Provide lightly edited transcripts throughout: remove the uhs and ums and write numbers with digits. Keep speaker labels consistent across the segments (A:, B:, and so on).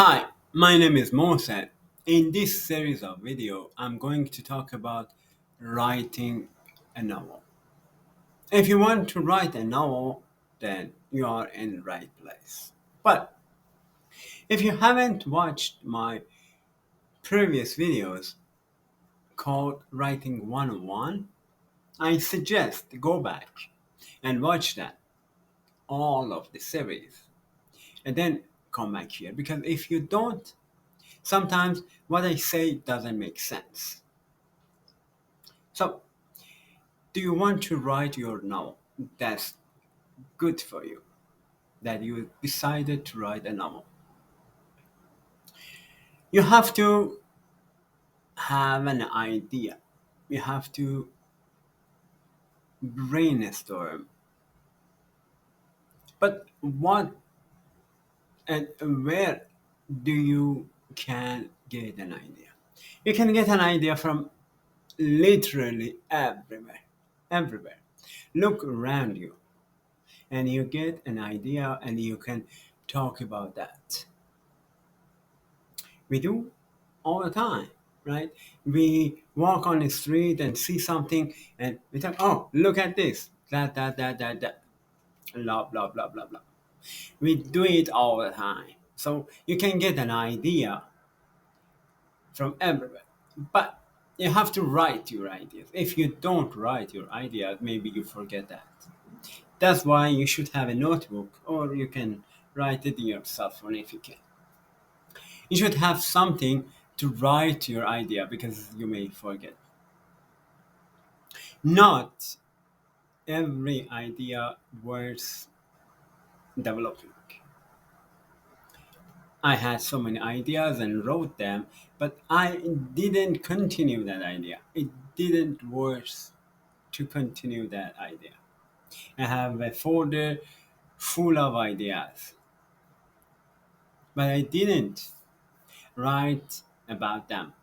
A: Hi, my name is Mohsen. In this series of video, I'm going to talk about writing a novel. If you want to write a novel, then you are in the right place. But if you haven't watched my previous videos called Writing 101, I suggest go back and watch that, all of the series, and then come back here. Because if you don't, sometimes what I say doesn't make sense. So, do you want to write your novel? That's good for you, that you decided to write a novel. You have to have an idea. You have to brainstorm. But what and where do you can get an idea? You can get an idea from literally everywhere. Everywhere. Look around you and you get an idea and you can talk about that. We do all the time, right? We walk on the street and see something and we think, oh, look at this, that, blah, blah, blah, blah, blah. We do it all the time. So you can get an idea from everywhere. But you have to write your ideas. If you don't write your ideas, maybe you forget that. That's why you should have a notebook or you can write it in your cell phone if you can. You should have something to write your idea because you may forget. Not every idea worth developing. I had so many ideas and wrote them, but I didn't continue that idea. It didn't worth to continue that idea. I have a folder full of ideas, but I didn't write about them.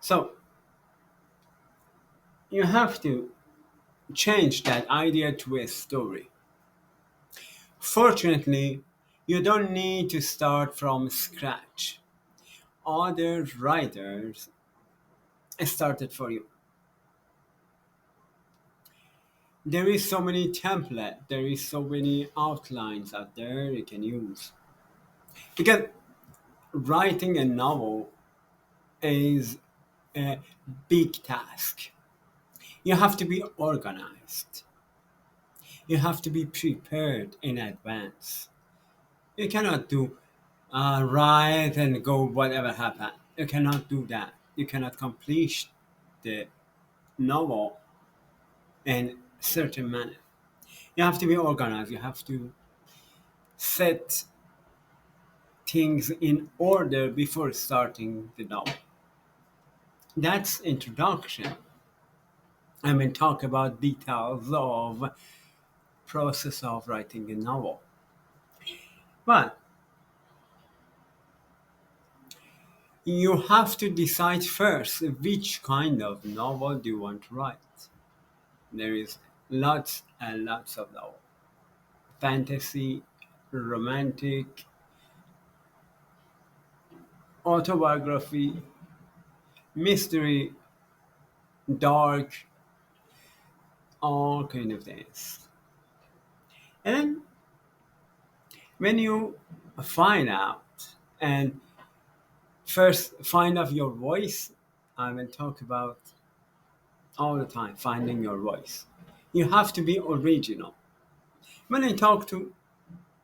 A: So you have to change that idea to a story. Fortunately, you don't need to start from scratch. Other writers started for you. There is so many templates, there is so many outlines out there you can use. Because writing a novel is a big task. You have to be organized. You have to be prepared in advance. You cannot do write and go whatever happen. You cannot do that. You cannot complete the novel in certain manner. You have to be organized. You have to set things in order before starting the novel. That's introduction. I mean, talk about details of process of writing a novel. But you have to decide first which kind of novel do you want to write. There is lots and lots of novel. Fantasy, romantic, autobiography, mystery, dark, all kind of things. And then when you find out and first find out your voice, I will talk about all the time finding your voice. You have to be original. When I talk to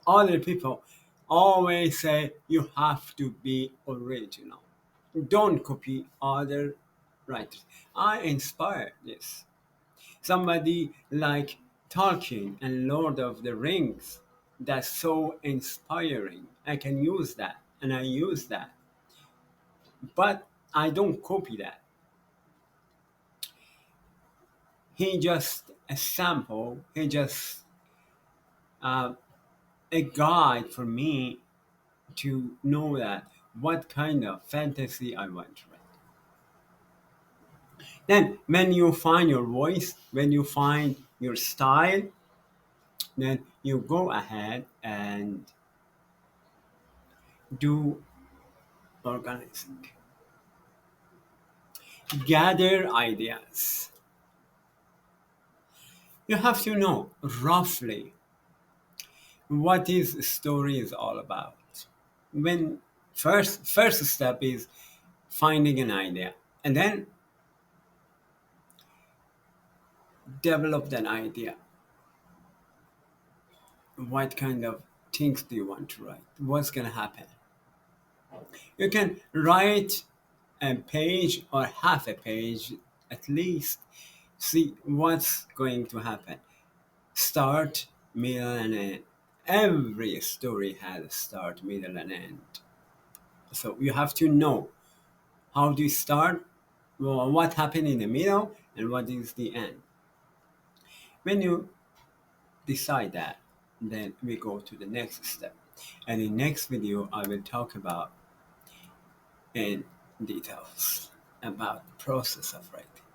A: other people, always say you have to be original. Don't copy other writers. I inspired this. Somebody like Tolkien and Lord of the Rings. That's so inspiring. I can use that and I use that. But I don't copy that. He just a sample, he just uh, a guide for me to know that what kind of fantasy I want to write. Then when you find your voice, when you find your style, Then you go ahead and do organizing. Gather ideas. You have to know roughly what this story is all about. When first step is finding an idea, and then develop that idea. What kind of things do you want to write? What's gonna happen? You can write a page or half a page at least. See what's going to happen. Start, middle, and end. Every story has a start, middle, and end. So you have to know how do you start, well, what happened in the middle, and what is the end. When you decide that, then we go to the next step. And in next video, I will talk about in details about the process of writing.